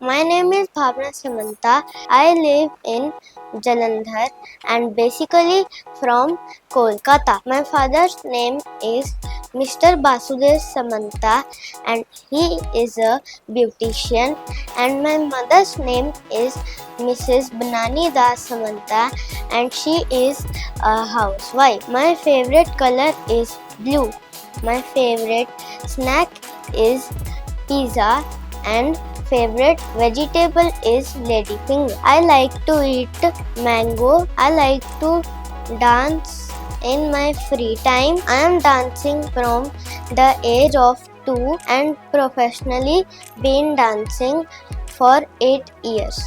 My name is Bhavna Samanta. I live in Jalandhar and basically from Kolkata. My father's name is Mr. Basudev Samanta and he is a beautician, and my mother's name is Mrs. Banani Das Samanta and she is a housewife. My favorite color is blue. My favorite snack is pizza and favorite vegetable is ladyfinger. I like to eat mango. I like to dance in my free time. I am dancing from the age of 2 and professionally been dancing for 8 years.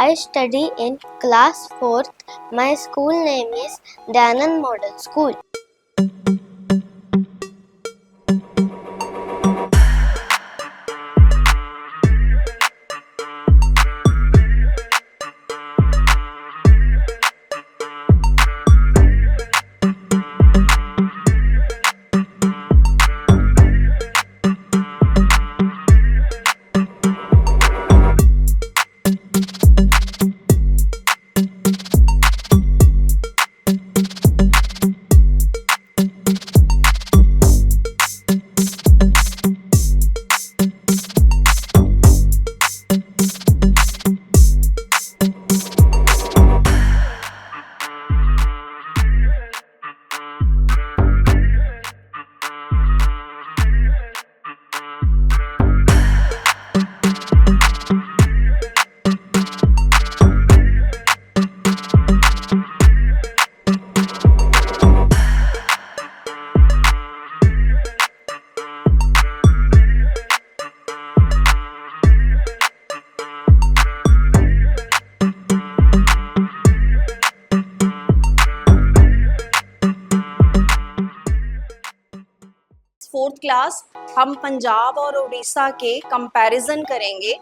I study in class 4th. My school name is Dayanand Model School. Fourth class हम पंजाब और उड़ीसा के comparison करेंगे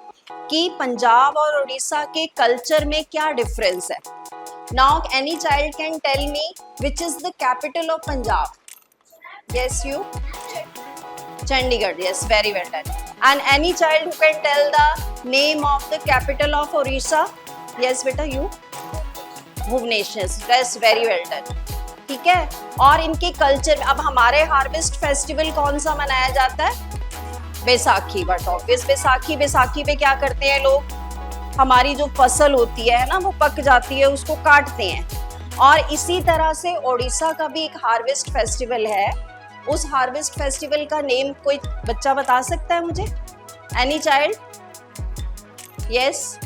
कि पंजाब और उड़ीसा के culture में क्या difference है. Now any child can tell me which is the capital of Punjab. Yes you. Chandigarh. Yes, very well done. And any child who can tell the name of the capital of Orissa? Yes, beta, you. Bhubaneswar. That's very well done. ठीक है. और इनके culture, अब हमारे harvest festival कौन सा मनाया जाता है? बैसाखी. बट ऑब्वियस बैसाखी पे क्या करते हैं लोग? हमारी जो फसल होती है ना, वो पक जाती है, उसको काटते हैं. और इसी तरह से ओडिशा का भी एक हार्वेस्ट फेस्टिवल है. उस हार्वेस्ट फेस्टिवल का नेम कोई बच्चा बता सकता है मुझे? Any child? यस.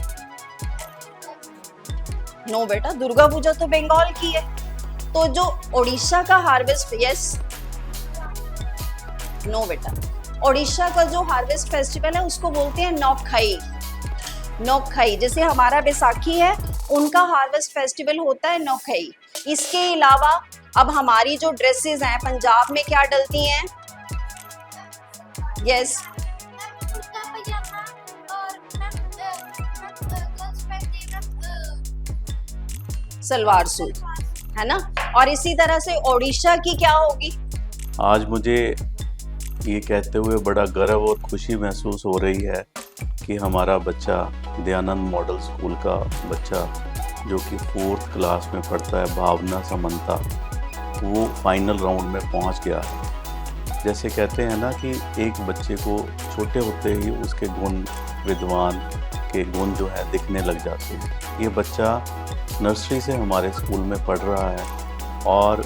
नो बेटा, दुर्गा पूजा तो बंगाल की है. तो जो ओडिशा का हार्वेस्ट, यस, नो बेटा। ओडिशा का जो हार्वेस्ट फेस्टिवल है उसको बोलते हैं नौखाई। नौखाई जैसे हमारा बैसाखी है, उनका हार्वेस्ट फेस्टिवल होता है नौखाई। इसके अलावा अब हमारी जो ड्रेसेस हैं पंजाब में क्या डलती हैं? यस, कुर्ता पजामा और सलवार सूट, है ना। और इसी तरह से ओडिशा की क्या होगी? आज मुझे ये कहते हुए बड़ा गर्व और खुशी महसूस हो रही है कि हमारा बच्चा दयानंद मॉडल स्कूल का बच्चा जो कि 4th क्लास में पढ़ता है, भावना समंता, वो फाइनल राउंड में पहुंच गया है। जैसे कहते हैं ना कि एक बच्चे को छोटे होते ही उसके गुण, विद्वान के गुण जो है दिखने लग जाते हैं। ये बच्चा नर्सरी से हमारे स्कूल में पढ़ रहा है और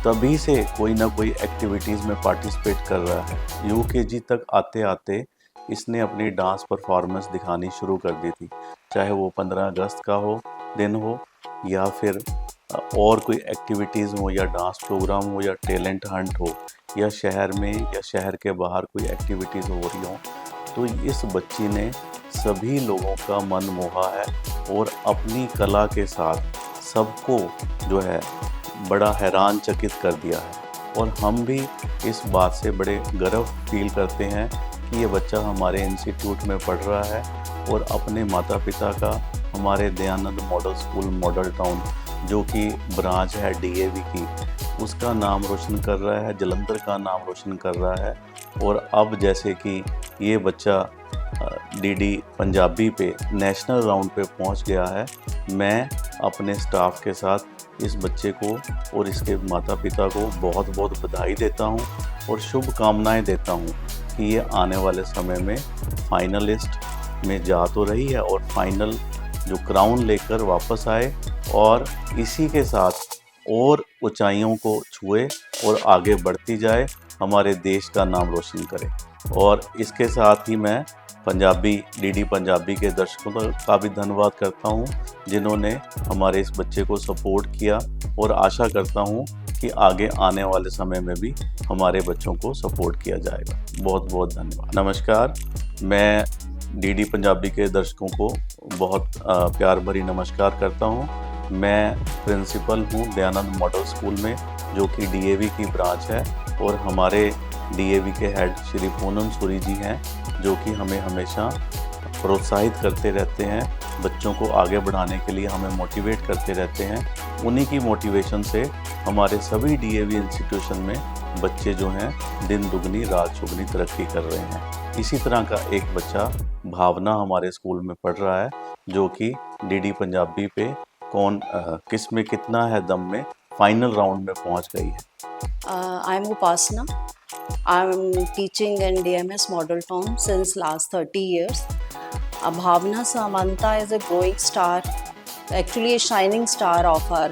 तभी से कोई ना कोई एक्टिविटीज़ में पार्टिसिपेट कर रहा है। यूकेजी तक आते आते इसने अपनी डांस परफॉर्मेंस दिखानी शुरू कर दी थी, चाहे वो 15 अगस्त का दिन हो या फिर और कोई एक्टिविटीज़ हो या डांस प्रोग्राम हो या टैलेंट हंट हो या शहर में या शहर के बाहर कोई एक्टिविटीज़ हो रही हो। तो इस बच्ची ने सभी लोगों का मन मोहा है और अपनी कला के साथ सबको जो है बड़ा हैरान चकित कर दिया है। और हम भी इस बात से बड़े गर्व फील करते हैं कि ये बच्चा हमारे इंस्टीट्यूट में पढ़ रहा है और अपने माता पिता का हमारे Dayanand model school model town जो कि ब्रांच है डीएवी की, उसका नाम रोशन कर रहा है, जलंधर का नाम रोशन कर रहा है। और अब जैसे कि ये बच्चा डीडी पंजाबी पे नेशनल राउंड पे पहुंच गया है, मैं अपने स्टाफ के साथ इस बच्चे को और इसके माता पिता को बहुत बहुत बधाई देता हूं और शुभकामनाएं देता हूं कि ये आने वाले समय में फाइनलिस्ट में जा तो रही है और फाइनल जो क्राउन लेकर वापस आए और इसी के साथ और ऊंचाइयों को छुए और आगे बढ़ती जाए, हमारे देश का नाम रोशन करे। और इसके साथ ही मैं पंजाबी डीडी पंजाबी के दर्शकों का भी धन्यवाद करता हूं जिन्होंने हमारे इस बच्चे को सपोर्ट किया और आशा करता हूं कि आगे आने वाले समय में भी हमारे बच्चों को सपोर्ट किया जाएगा। बहुत बहुत धन्यवाद। नमस्कार, मैं डीडी पंजाबी के दर्शकों को बहुत प्यार भरी नमस्कार करता हूं। मैं प्रिंसिपल हूं दयानंद मॉडल स्कूल में जो कि डीएवी की ब्रांच है और हमारे डीएवी के हेड श्री पूनम सूरी जी हैं जो कि हमें हमेशा प्रोत्साहित करते रहते हैं, बच्चों को आगे बढ़ाने के लिए हमें मोटिवेट करते रहते हैं। उन्हीं की मोटिवेशन से हमारे सभी डीएवी इंस्टीट्यूशन में बच्चे जो हैं दिन दुगनी रात चौगुनी तरक्की कर रहे हैं। इसी तरह का एक बच्चा भावना हमारे स्कूल में पढ़ रहा है जो कि डीडी पंजाबी पे कौन किस में कितना है दम में फाइनल राउंड में पहुंच गई है। I am Upasana. I am teaching in DMS Model Town since last 30 years. Bhavna Samanta is a growing star, actually a shining star of our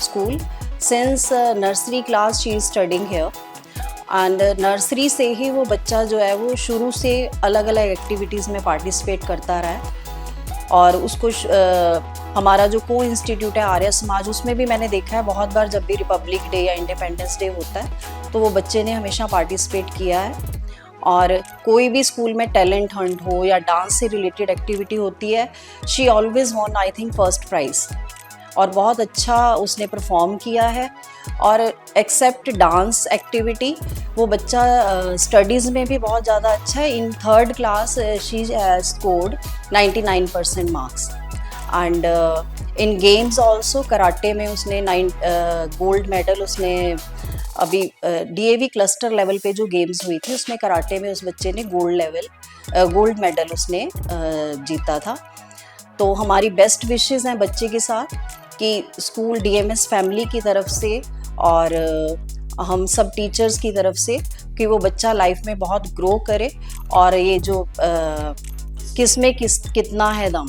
school. Since nursery class she is studying here. And nursery से ही वो बच्चा जो है वो शुरू से अलग अलग एक्टिविटीज़ में पार्टिसिपेट करता रहा है। और उसको हमारा जो को इंस्टीट्यूट है आर्य समाज, उसमें भी मैंने देखा है बहुत बार जब भी रिपब्लिक डे या इंडिपेंडेंस डे होता है तो वो बच्चे ने हमेशा पार्टिसिपेट किया है। और कोई भी स्कूल में टैलेंट हंट हो या डांस से रिलेटेड एक्टिविटी होती है, she always won I think first prize. और बहुत अच्छा उसने परफॉर्म किया है। और एक्सेप्ट डांस एक्टिविटी वो बच्चा स्टडीज़ में भी बहुत ज़्यादा अच्छा है। इन 3rd class she scored 99% marks. And in games also karate में उसने गोल्ड मेडल उसने अभी डीएवी क्लस्टर लेवल पे जो गेम्स हुई थी उसमें कराटे में उस बच्चे ने गोल्ड मेडल उसने जीता था। तो हमारी बेस्ट विशेस हैं बच्चे के साथ कि स्कूल डीएमएस फैमिली की तरफ से और हम सब टीचर्स की तरफ से कि वो बच्चा लाइफ में बहुत ग्रो करे और ये जो किस में कितना है दम,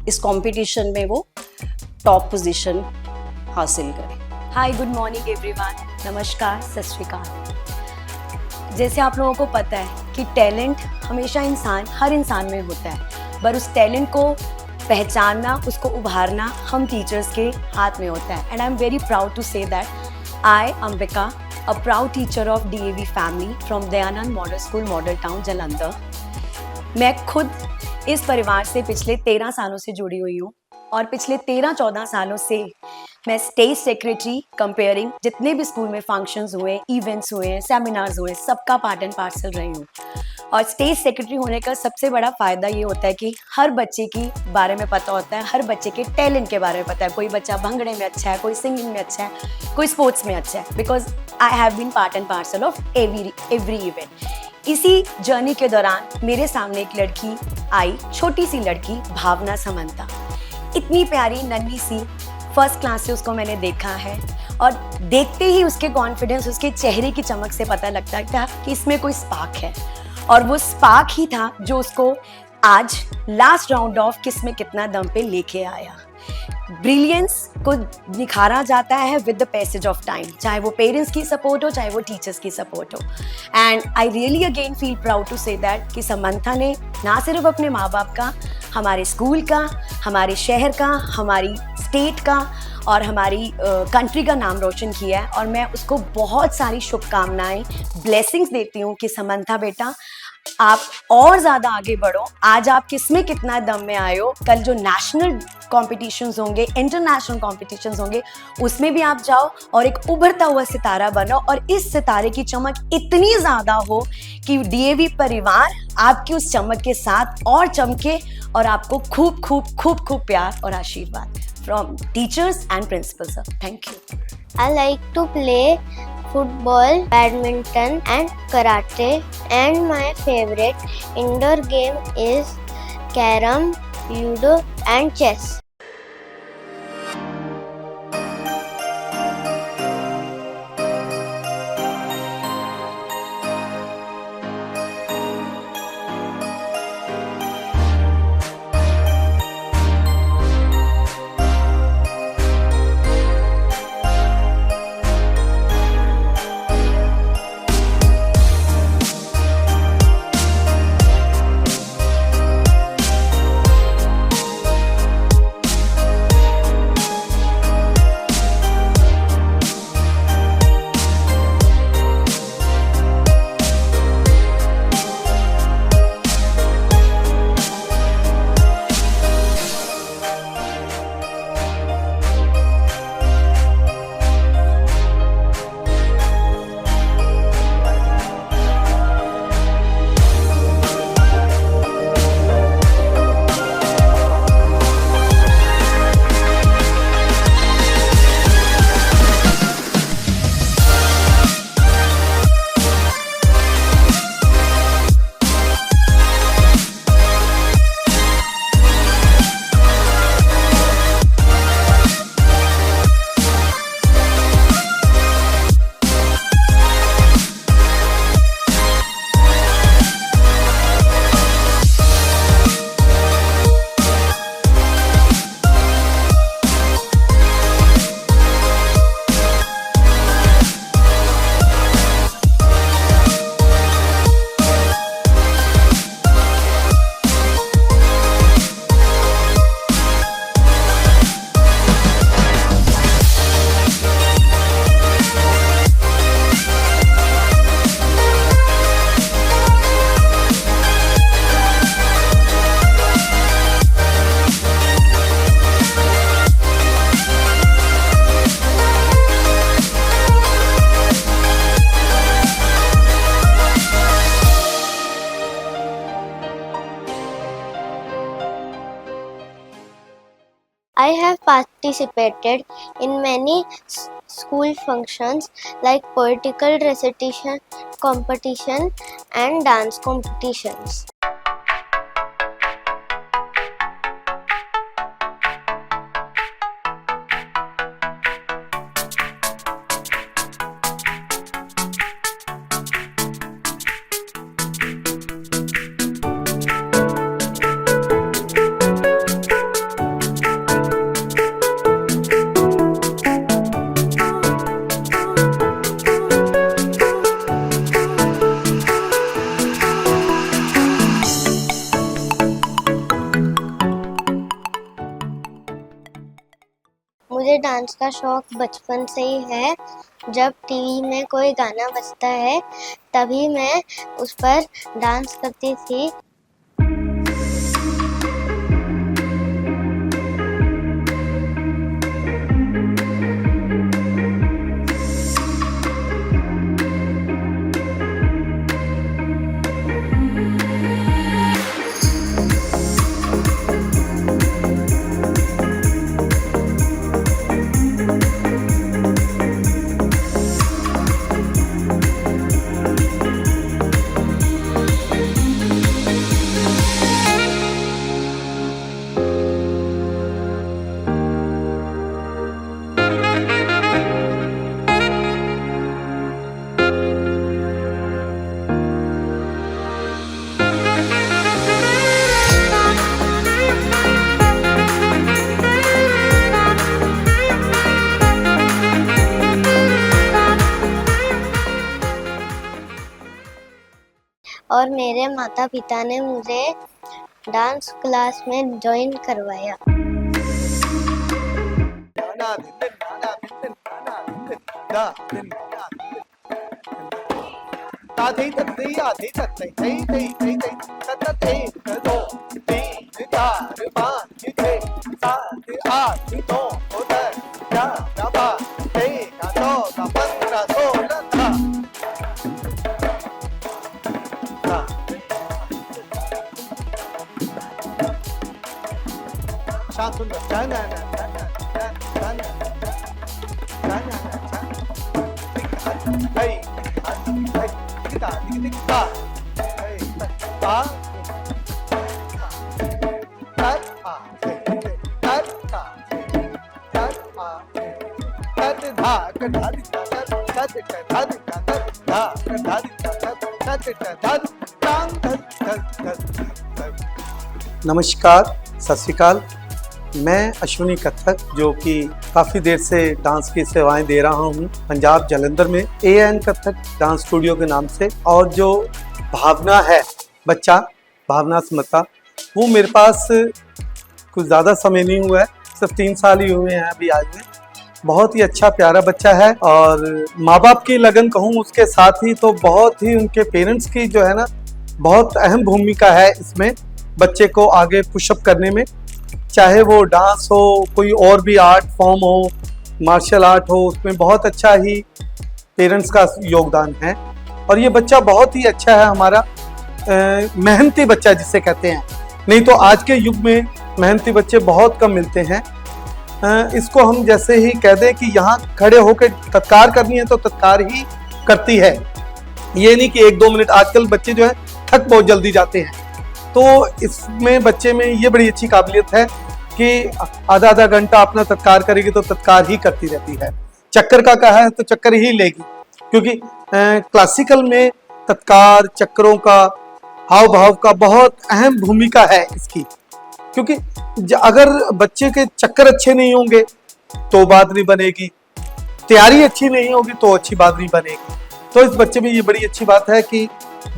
इस कंपटीशन में वो टॉप पोजीशन हासिल करे। हाय, गुड मॉर्निंग एवरीवन। नमस्कार, सत श्री अकाल। जैसे आप लोगों को पता है कि टैलेंट हमेशा हर इंसान में होता है, पर उस टैलेंट को पहचानना, उसको उभारना हम टीचर्स के हाथ में होता है। And I am very proud to say that I, Ambika, a proud teacher of DAV family from Dayanand Model School, Model Town, Jalandhar. मैं खुद इस परिवार से पिछले 13 सालों से जुड़ी हुई हूँ और पिछले 13-14 सालों से मैं स्टेट सेक्रेटरी कंपेयरिंग जितने भी स्कूल में फंक्शंस हुए, इवेंट्स हुए, सेमिनार्स हुए, सबका पार्ट एंड पार्सल रही हूँ। और स्टेट सेक्रेटरी होने का सबसे बड़ा फ़ायदा ये होता है कि हर बच्चे की बारे में पता होता है, हर बच्चे के टैलेंट के बारे में पता है। कोई बच्चा भंगड़े में अच्छा है, कोई सिंगिंग में अच्छा है, कोई स्पोर्ट्स में अच्छा है, because I have been part and parcel of every event. इसी जर्नी के दौरान मेरे सामने एक लड़की आई, छोटी सी लड़की भावना समंता, इतनी प्यारी नन्ही सी, फर्स्ट क्लास से उसको मैंने देखा है और देखते ही उसके कॉन्फिडेंस, उसके चेहरे की चमक से पता लगता था कि इसमें कोई स्पार्क है। और वो स्पार्क ही था जो उसको आज लास्ट राउंड ऑफ किस में कितना दम पे लेके आया। ब्रिलियंस को निखारा जाता है with the passage of time, चाहे वो पेरेंट्स की सपोर्ट हो, चाहे वो टीचर्स की सपोर्ट हो। And I really again feel proud to say that कि समंथा ने ना सिर्फ अपने माँ बाप का, हमारे स्कूल का, हमारे शहर का, हमारी स्टेट का और हमारी कंट्री का नाम रोशन किया है। और मैं उसको बहुत सारी शुभकामनाएं, ब्लेसिंग्स देती हूँ कि समंथा बेटा आप और ज़्यादा आगे बढ़ो। आज आप किसमें कितना दम में आए हो, कल जो नेशनल कॉम्पिटिशन्स होंगे, इंटरनेशनल कॉम्पिटिशन्स होंगे, उसमें भी आप जाओ और एक उभरता हुआ सितारा बनो और इस सितारे की चमक इतनी ज़्यादा हो कि DAV परिवार आपकी उस चमक के साथ और चमके और आपको खूब खूब खूब खूब प्यार और आशीर्वाद from teachers and principal sir. Thank you. I like to play football, badminton and karate, and my favorite indoor game is carom, ludo and chess. I have participated in many school functions like poetical recitation competition and dance competitions. मुझे dance का शौक बचपन से ही है। जब TV में कोई गाना बजता है तभी मैं उस पर डांस करती थी। और मेरे माता पिता ने मुझे डांस क्लास में ज्वाइन करवाया। नमस्कार, सत श्री अकाल। मैं अश्विनी कथक, जो कि काफ़ी देर से डांस की सेवाएं दे रहा हूं पंजाब जालंधर में AN कथक डांस स्टूडियो के नाम से। और जो भावना है बच्चा, भावना स्मता, वो मेरे पास कुछ ज़्यादा समय नहीं हुआ है, सिर्फ 3 साल ही हुए हैं अभी आज में। बहुत ही अच्छा प्यारा बच्चा है और माँ बाप की लगन कहूँ, उसके साथ ही तो बहुत ही उनके पेरेंट्स की जो है ना बहुत अहम भूमिका है इसमें बच्चे को आगे पुशअप करने में। चाहे वो डांस हो, कोई और भी आर्ट फॉर्म हो, मार्शल आर्ट हो, उसमें बहुत अच्छा ही पेरेंट्स का योगदान है। और ये बच्चा बहुत ही अच्छा है हमारा, मेहनती बच्चा जिसे कहते हैं। नहीं तो आज के युग में मेहनती बच्चे बहुत कम मिलते हैं। इसको हम जैसे ही कह दें कि यहाँ खड़े होकर तत्कार करनी है तो तत्कार ही करती है। ये नहीं कि 1-2 मिनट, आजकल बच्चे जो है थक बहुत जल्दी जाते हैं। तो इसमें बच्चे में ये बड़ी अच्छी काबिलियत है कि आधा घंटा अपना तत्कार करेगी तो तत्कार ही करती रहती है। चक्कर का कहा है तो चक्कर ही लेगी, क्योंकि क्लासिकल में तत्कार, चक्करों का, हाव भाव का बहुत अहम भूमिका है इसकी। क्योंकि अगर बच्चे के चक्कर अच्छे नहीं होंगे तो बात नहीं बनेगी, तैयारी अच्छी नहीं होगी तो अच्छी बात नहीं बनेगी। तो इस बच्चे में ये बड़ी अच्छी बात है कि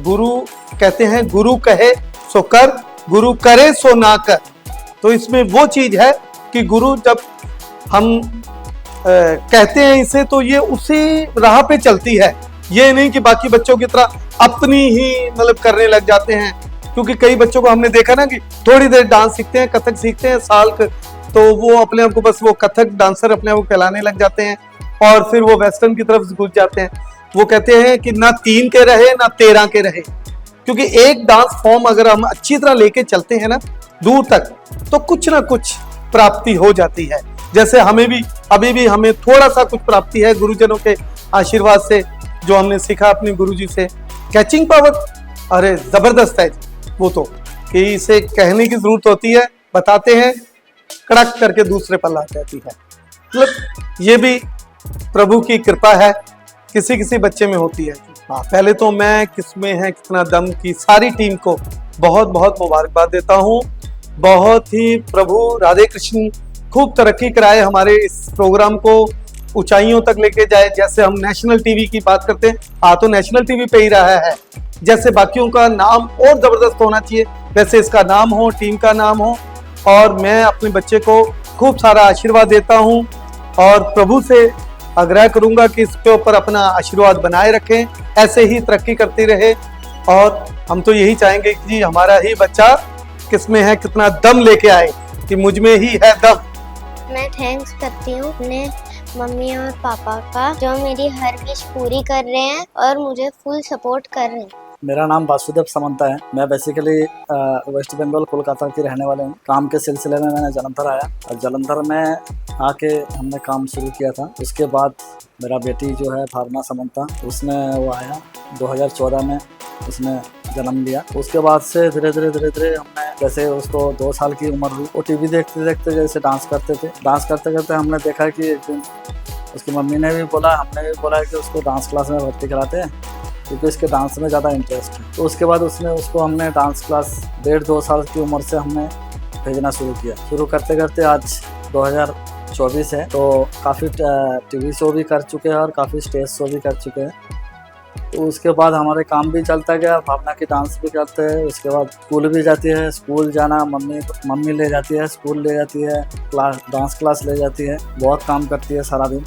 गुरु कहते हैं, गुरु कहे सो कर, गुरु करे सो ना कर। तो इसमें वो चीज है कि गुरु जब हम कहते हैं इसे तो ये उसी राह पे चलती है। ये नहीं कि बाकी बच्चों की तरह अपनी ही मतलब करने लग जाते हैं। क्योंकि कई बच्चों को हमने देखा ना कि थोड़ी देर डांस सीखते हैं, कथक सीखते हैं साल तो वो अपने आप को बस वो कथक डांसर अपने आप को कहलाने लग जाते हैं और फिर वो वेस्टर्न की तरफ घुस जाते हैं। वो कहते हैं कि ना 3 के रहे ना 13 के रहे। क्योंकि एक डांस फॉर्म अगर हम अच्छी तरह लेके चलते हैं ना दूर तक, तो कुछ ना कुछ प्राप्ति हो जाती है। जैसे हमें भी अभी भी हमें थोड़ा सा कुछ प्राप्ति है गुरुजनों के आशीर्वाद से, जो हमने सीखा अपने गुरुजी से। कैचिंग पावर अरे जबरदस्त है वो तो, कि इसे कहने की जरूरत होती है, बताते हैं कड़क करके दूसरे पर ला जाती है। मतलब ये भी प्रभु की कृपा है, किसी किसी बच्चे में होती है। हाँ, पहले तो मैं किसमें है कितना दम की सारी टीम को बहुत बहुत मुबारकबाद देता हूँ। बहुत ही प्रभु राधे कृष्ण खूब तरक्की कराए, हमारे इस प्रोग्राम को ऊंचाइयों तक लेके जाए। जैसे हम नेशनल टीवी की बात करते हैं, हाँ तो नेशनल टीवी पे ही रहा है। जैसे बाकियों का नाम और जबरदस्त होना चाहिए, वैसे इसका नाम हो, टीम का नाम हो। और मैं अपने बच्चे को खूब सारा आशीर्वाद देता हूँ और प्रभु से आग्रह करूंगा कि इसके ऊपर अपना आशीर्वाद बनाए रखें, ऐसे ही तरक्की करती रहे। और हम तो यही चाहेंगे कि हमारा ही बच्चा किसमें है कितना दम लेके आए, कि मुझ में ही है दम। मैं थैंक्स करती हूँ अपने मम्मी और पापा का, जो मेरी हर विश पूरी कर रहे हैं और मुझे फुल सपोर्ट कर रहे हैं। मेरा नाम वासुदेव समंता है। मैं बेसिकली वेस्ट बंगाल कोलकाता की रहने वाले हूँ। काम के सिलसिले में मैंने जलंधर आया और जलंधर में आके हमने काम शुरू किया था। उसके बाद मेरा बेटी जो है भावना समंता, उसने वो आया 2014 में, उसने जन्म लिया। उसके बाद से धीरे धीरे हमने, जैसे उसको 2 साल की उम्र हुई, वो टीवी देखते देखते जैसे डांस करते थे। डांस करते करते हमने देखा कि एक दिन उसकी मम्मी ने भी बोला, हमने भी बोला कि उसको डांस क्लास में भर्ती कराते हैं, क्योंकि इसके डांस में ज़्यादा इंटरेस्ट है। तो उसके बाद उसको हमने डांस क्लास 1.5-2 साल की उम्र से हमने भेजना शुरू किया। शुरू करते करते आज 2024 है, तो काफ़ी टीवी शो भी कर चुके हैं और काफ़ी स्टेज शो भी कर चुके हैं। तो उसके बाद हमारे काम भी चलता गया, भावना की डांस भी करते हैं। उसके बाद स्कूल भी जाती है, स्कूल जाना मम्मी ले जाती है, स्कूल ले जाती है, डांस क्लास ले जाती है, बहुत काम करती है सारा दिन।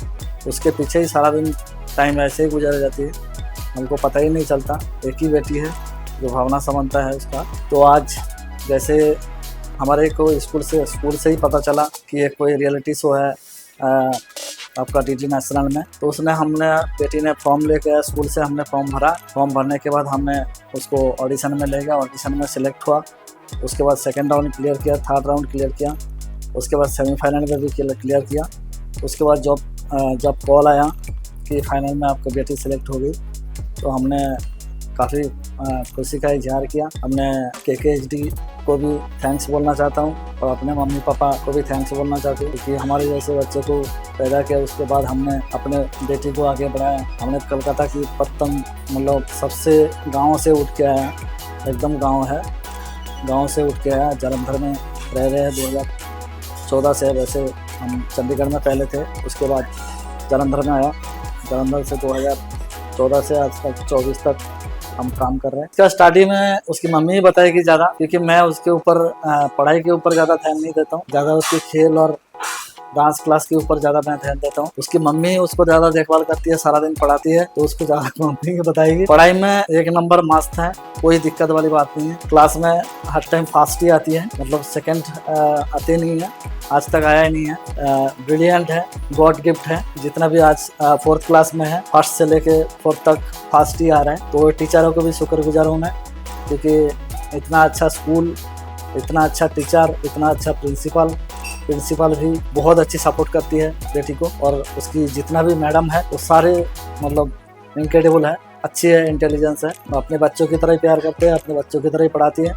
उसके पीछे ही सारा दिन टाइम ऐसे ही गुजर जाती है, हमको पता ही नहीं चलता। एक ही बेटी है जो भावना समंता है उसका। तो आज जैसे हमारे को स्कूल से ही पता चला कि एक कोई रियलिटी शो है आपका DD नेशनल में, तो उसने बेटी ने फॉर्म लेके आया स्कूल से, हमने फॉर्म भरा। फॉर्म भरने के बाद हमने उसको ऑडिशन में ले गया, ऑडिशन में सिलेक्ट हुआ। उसके बाद 2nd राउंड क्लियर किया, 3rd राउंड क्लियर किया, उसके बाद सेमीफाइनल में भी क्लियर किया। उसके बाद जब कॉल आया कि फाइनल में आपकी बेटी सिलेक्ट हो गई, तो हमने काफ़ी खुशी का इजहार किया। हमने KKHD को भी थैंक्स बोलना चाहता हूँ और अपने मम्मी पापा को भी थैंक्स बोलना चाहती हूँ, क्योंकि हमारे जैसे बच्चे को पैदा किया। उसके बाद हमने अपने बेटी को आगे बढ़ाया। हमने कोलकाता की पत्तन, मतलब सबसे गांव से उठ के आया, एकदम गांव है, गांव से उठ के आया। जलंधर में रह रहे हैं 2014 से। वैसे हम चंडीगढ़ में पहले थे, उसके बाद जलंधर में आया। जलंधर से 2014 से आज तक 24 तक हम काम कर रहे हैं। इसका स्टार्टिंग में उसकी मम्मी ही बताएगी ज़्यादा, क्योंकि मैं उसके ऊपर पढ़ाई के ऊपर ज़्यादा ध्यान नहीं देता हूँ। ज़्यादा उसकी खेल और डांस क्लास के ऊपर ज़्यादा मैं ध्यान देता हूँ। उसकी मम्मी उसको ज़्यादा देखभाल करती है, सारा दिन पढ़ाती है, तो उसको ज़्यादा मम्मी ही बताएगी। पढ़ाई में 1 नंबर मस्त है, कोई दिक्कत वाली बात नहीं है। क्लास में हर टाइम फास्ट ही आती है, मतलब सेकंड आते नहीं है, आज तक आया ही नहीं है। ब्रिलियंट है, गॉड गिफ्ट है। जितना भी आज 4th क्लास में है, 1st से लेके 4th तक फास्ट ही आ रहा है। तो टीचरों को भी शुक्रगुजार हूँ मैं, क्योंकि इतना अच्छा स्कूल, इतना अच्छा टीचर, इतना अच्छा प्रिंसिपल भी बहुत अच्छी सपोर्ट करती है बेटी को। और उसकी जितना भी मैडम है वो सारे मतलब इनक्रेडिबल है, अच्छी है, इंटेलिजेंस है। अपने बच्चों की तरह ही प्यार करते हैं, अपने बच्चों की तरह ही पढ़ाती है।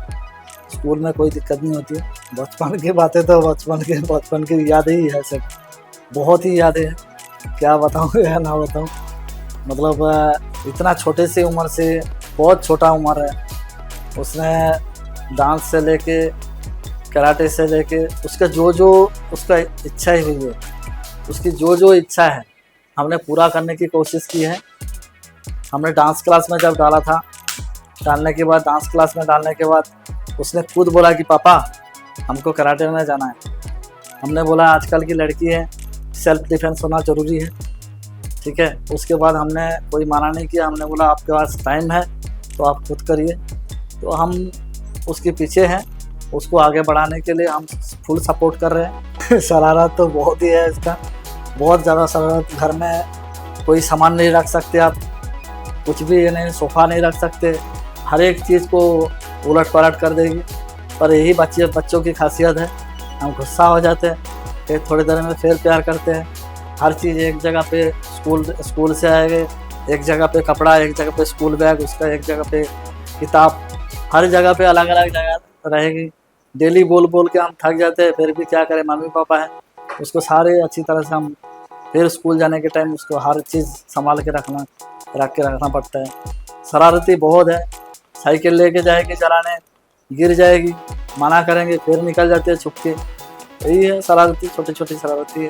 स्कूल में कोई दिक्कत नहीं होती है। बचपन की बातें तो बचपन की याद ही है, सब बहुत ही यादें हैं, क्या बताऊँ या ना बताऊँ। मतलब इतना छोटे से उम्र से, बहुत छोटा उम्र है, उसने डांस से लेके कराटे से लेके उसका जो उसका इच्छा ही हुई है, उसकी जो इच्छा है हमने पूरा करने की कोशिश की है। हमने डांस क्लास में जब डाला था, डांस क्लास में डालने के बाद उसने खुद बोला कि पापा हमको कराटे में जाना है। हमने बोला आजकल की लड़की है, सेल्फ डिफेंस होना ज़रूरी है, ठीक है। उसके बाद हमने कोई माना नहीं किया, हमने बोला आपके पास टाइम है तो आप खुद करिए। तो हम उसके पीछे हैं, उसको आगे बढ़ाने के लिए हम फुल सपोर्ट कर रहे हैं। शरारत तो बहुत ही है इसका, बहुत ज़्यादा शरारत। घर में कोई सामान नहीं रख सकते आप, कुछ भी नहीं, सोफ़ा नहीं रख सकते, हर एक चीज़ को उलट पलट कर देगी। पर यही बच्चों की खासियत है, हम गुस्सा हो जाते हैं, फिर थोड़ी देर में फिर प्यार करते हैं। हर चीज़ एक जगह पे, स्कूल से आएंगे, एक जगह पे कपड़ा, एक जगह पे स्कूल बैग उसका, एक जगह पे किताब, हर जगह पे अलग अलग जगह रहेगी। डेली बोल के हम थक जाते हैं, फिर भी क्या करें, मम्मी पापा है, उसको सारे अच्छी तरह से हम फिर स्कूल जाने के टाइम उसको हर चीज़ संभाल के रखना पड़ता है। शरारती बहुत है, साइकिल लेके जाएगी चलाने, गिर जाएगी, मना करेंगे फिर निकल जाते हैं छुप के। यही है शरारती, छोटी शरारती है,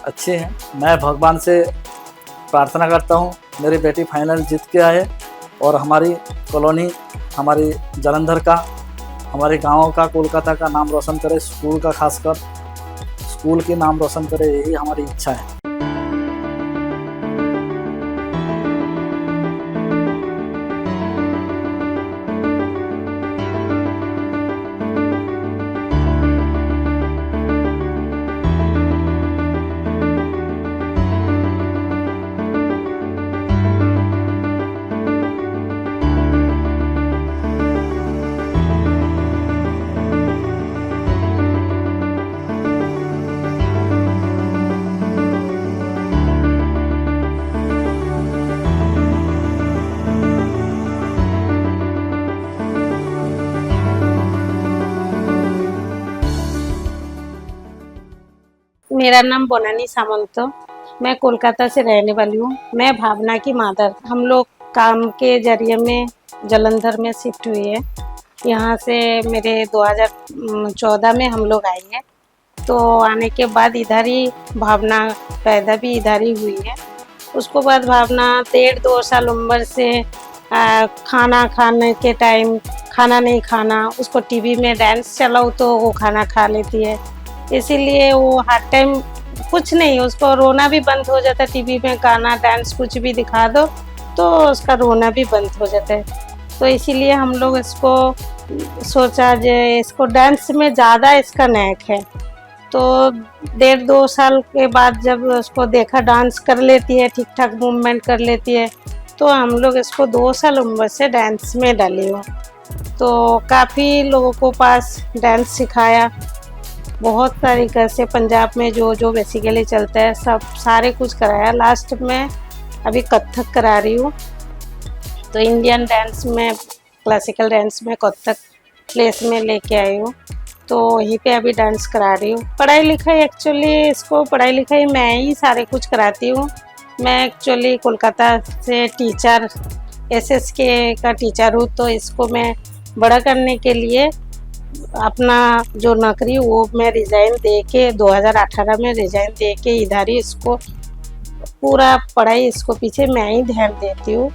अच्छे हैं। मैं भगवान से प्रार्थना करता हूँ मेरी बेटी फाइनल जीत के आए और हमारी कॉलोनी, हमारी जलंधर का, हमारे गाँव का, कोलकाता का नाम रोशन करे, स्कूल का खासकर। स्कूल के नाम रोशन करे, यही हमारी इच्छा है। मेरा नाम बोनानी सामंत, मैं कोलकाता से रहने वाली हूँ। मैं भावना की मादर। हम लोग काम के जरिए में जलंधर में शिफ्ट हुई है। यहाँ से मेरे 2014 में हम लोग आए हैं। तो आने के बाद इधर ही भावना पैदा भी इधर ही हुई है। उसको बाद भावना 1.5-2 साल उम्र से खाना खाने के टाइम खाना नहीं खाना, उसको टीवी में डांस चलाओ तो वो खाना खा लेती है। इसीलिए वो हर टाइम कुछ नहीं, उसको रोना भी बंद हो जाता है। टीवी में गाना डांस कुछ भी दिखा दो तो उसका रोना भी बंद हो जाता है। तो इसीलिए हम लोग इसको सोचा जो इसको डांस में ज़्यादा इसका नैक है। तो 1.5-2 साल के बाद जब उसको देखा डांस कर लेती है, ठीक ठाक मूवमेंट कर लेती है, तो हम लोग इसको 2 साल उम्र से डांस में डाली हूँ। तो काफ़ी लोगों को पास डांस सिखाया, बहुत तरीक़े से पंजाब में जो बेसिकली चलता है सब सारे कुछ कराया। लास्ट में अभी कथक करा रही हूँ। तो इंडियन डांस में, क्लासिकल डांस में कथक प्लेस में लेके आई हूँ। तो वहीं पे अभी डांस करा रही हूँ। पढ़ाई लिखाई एक्चुअली इसको पढ़ाई लिखाई मैं ही सारे कुछ कराती हूँ। मैं एक्चुअली कोलकाता से टीचर SSK का टीचर हूँ। तो इसको मैं बड़ा करने के लिए अपना जो नौकरी वो मैं रिज़ाइन दे के 2018 में रिज़ाइन दे के इधर ही इसको पूरा पढ़ाई इसको पीछे मैं ही ध्यान देती हूँ।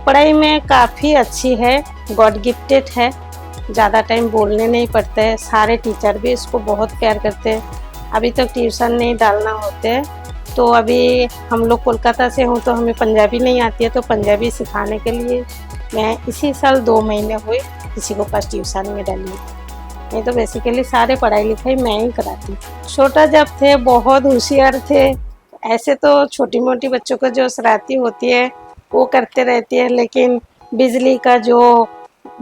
पढ़ाई में काफ़ी अच्छी है, गॉड गिफ्टेड है, ज़्यादा टाइम बोलने नहीं पड़ता है। सारे टीचर भी इसको बहुत प्यार करते हैं। अभी तक ट्यूशन नहीं डालना होते है। तो अभी हम लोग कोलकाता से हूँ तो हमें पंजाबी नहीं आती है, तो पंजाबी सिखाने के लिए मैं इसी साल 2 महीने हुए किसी को पास ट्यूशन में डाली। नहीं तो बेसिकली सारे पढ़ाई लिखाई मैं ही कराती हूँ। छोटा जब थे बहुत होशियार थे। ऐसे तो छोटी मोटी बच्चों को जो शरारती होती है वो करते रहती है, लेकिन बिजली का जो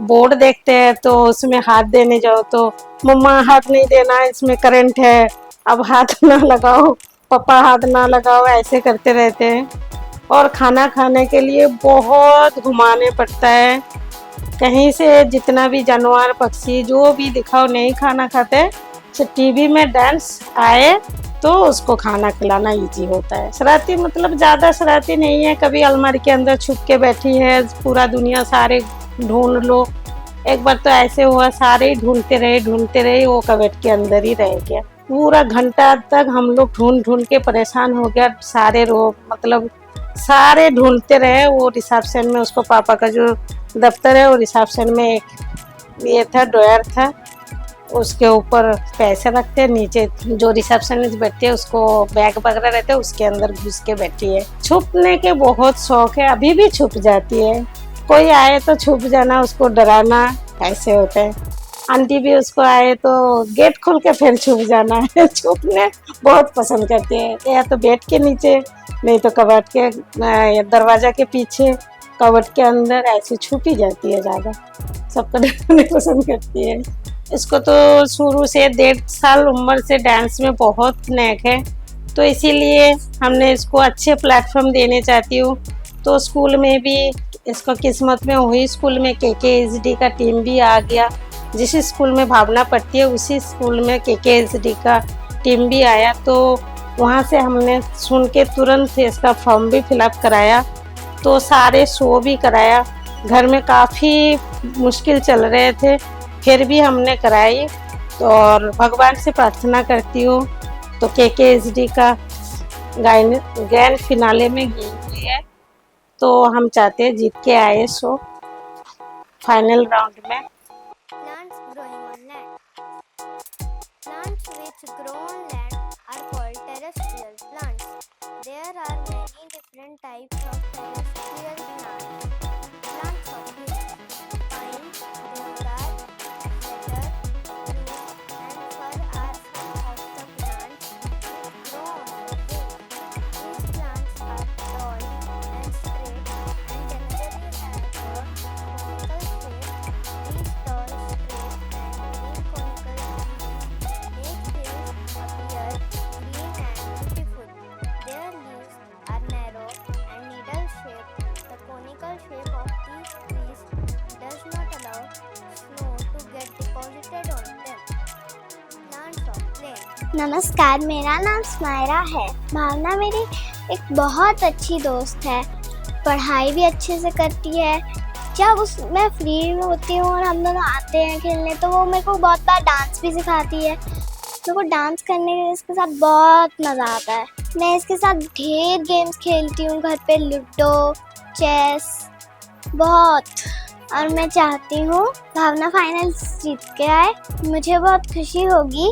बोर्ड देखते हैं तो उसमें हाथ देने जाओ तो मम्मा हाथ नहीं देना, इसमें करंट है, अब हाथ ना लगाओ, पापा हाथ ना लगाओ, ऐसे करते रहते हैं। और खाना खाने के लिए बहुत घुमाने पड़ता है। कहीं से जितना भी जानवर पक्षी जो भी दिखाओ नहीं खाना खाते, तो टीवी में डांस आए तो उसको खाना खिलाना इजी होता है। शरारती मतलब ज़्यादा शरारती नहीं है। कभी अलमारी के अंदर छुप के बैठी है, पूरा दुनिया सारे ढूंढ लो। एक बार तो ऐसे हुआ सारे ही ढूंढते रहे, वो कबर्ड के अंदर ही रह गया। पूरा घंटा तक हम लोग ढूंढ के परेशान हो गया। सारे मतलब सारे ढूंढते रहे। वो रिसेप्शन में उसको पापा का जो दफ्तर है वो रिसेप्शन में एक ये था ड्रॉयर था, उसके ऊपर पैसे रखते हैं, नीचे जो रिसेप्शनिस्ट बैठती है उसको बैग वगैरह रहते हैं उसके अंदर घुस के बैठी है। छुपने के बहुत शौक है, अभी भी छुप जाती है। कोई आए तो छुप जाना, उसको डराना, ऐसे होता है। आंटी भी उसको आए तो गेट खोल के फिर छुप जाना है। छुपने बहुत पसंद करती है, या तो बेड के नीचे नहीं तो कबर्ड के दरवाजा के पीछे, कबर्ड के अंदर, ऐसे छुप ही जाती है। ज़्यादा सबको डराने पसंद करती है। इसको तो शुरू से 1.5 साल उम्र से डांस में बहुत नेक है, तो इसीलिए हमने इसको अच्छे प्लेटफॉर्म देने चाहती हूँ। तो स्कूल में भी इसको किस्मत में हुई, स्कूल में KKHD का टीम भी आ गया। जिस स्कूल में भावना पढ़ती है उसी स्कूल में KKHD का टीम भी आया। तो वहाँ से हमने सुन के तुरंत इसका फॉर्म भी फिलअप कराया, तो सारे शो भी कराया। घर में काफ़ी मुश्किल चल रहे थे, फिर भी हमने कराई। तो और भगवान से प्रार्थना करती हूँ तो KKHD का ग्रैंड फिनाले में गई है, तो हम चाहते हैं जीत के आए शो फाइनल राउंड में। Plants growing on land. Plants which grow on land are There are many different types of terrestrial plants. Plants of hills, pine, deodar, cedar, spruce, and fir are some of the plants which grow on the hills. These plants are tall and straight and generally have a conical shape. These tall, straight, and green conical leaves make hills appear green and beautiful. Their leaves are narrow and needle-shaped. The conical shape of these trees does not allow snow to get deposited on them. Plants of plain. नमस्कार, मेरा नाम स्मायरा है। भावना मेरी एक बहुत अच्छी दोस्त है, पढ़ाई भी अच्छे से करती है। जब मैं फ्री होती हूँ और हम दोनों आते हैं खेलने तो वो मेरे को बहुत बार डांस भी सिखाती है। मेरे को डांस करने में इसके साथ बहुत मज़ा आता है। मैं इसके साथ ढेर गेम्स खेलती हूँ घर पे, लूडो, चेस, बहुत। और मैं चाहती हूँ भावना फाइनल्स जीत के आए, मुझे बहुत खुशी होगी।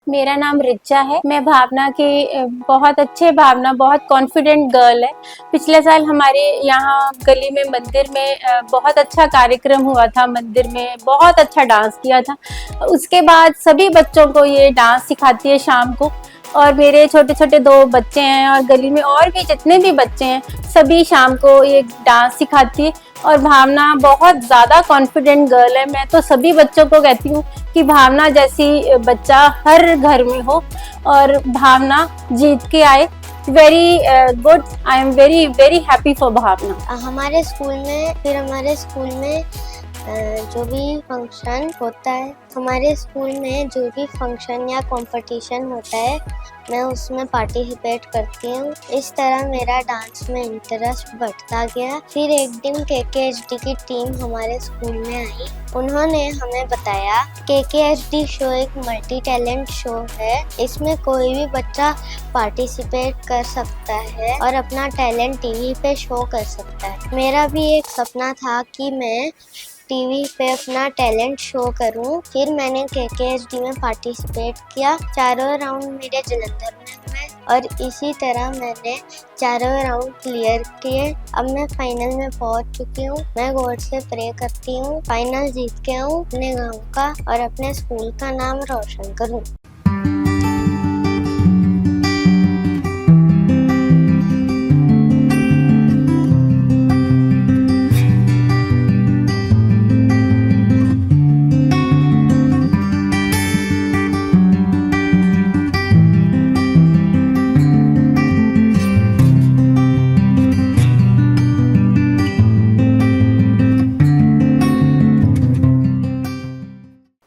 मेरा नाम रिचा है। मैं भावना की भावना बहुत कॉन्फिडेंट गर्ल है। पिछले साल हमारे यहाँ गली में मंदिर में बहुत अच्छा कार्यक्रम हुआ था। मंदिर में बहुत अच्छा डांस किया था। उसके बाद सभी बच्चों को ये डांस सिखाती है शाम को। और मेरे छोटे छोटे 2 बच्चे हैं और गली में और भी जितने भी बच्चे हैं सभी शाम को ये डांस सिखाती है। और भावना बहुत ज़्यादा कॉन्फिडेंट गर्ल है। मैं तो सभी बच्चों को कहती हूँ कि भावना जैसी बच्चा हर घर में हो और भावना जीत के आए। Very good, I am very very happy for Bhavna. हमारे स्कूल में जो भी फंक्शन होता है, या कंपटीशन होता है, मैं उसमें पार्टिसिपेट करती हूँ। इस तरह मेरा डांस में इंटरेस्ट बढ़ता गया। फिर एक दिन KKHD की टीम हमारे स्कूल में आई। उन्होंने हमें बताया KKHD शो एक मल्टी टैलेंट शो है। इसमें कोई भी बच्चा पार्टिसिपेट कर सकता है और अपना टैलेंट टीवी पे शो कर सकता है। मेरा भी एक सपना था कि मैं टीवी पे अपना टैलेंट शो करूं। फिर मैंने KKHD में पार्टिसिपेट किया। चारों राउंड मेरे जलंधर में हुए और इसी तरह मैंने चारों राउंड क्लियर किए। अब मैं फाइनल में पहुंच चुकी हूं। मैं गॉड से प्रे करती हूं फाइनल जीत के आऊं, अपने गांव का और अपने स्कूल का नाम रोशन करूं।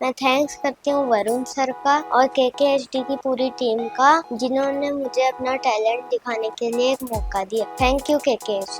मैं थैंक्स करती हूँ वरुण सर का और KKHD की पूरी टीम का, जिन्होंने मुझे अपना टैलेंट दिखाने के लिए एक मौका दिया। Thank you KKHD।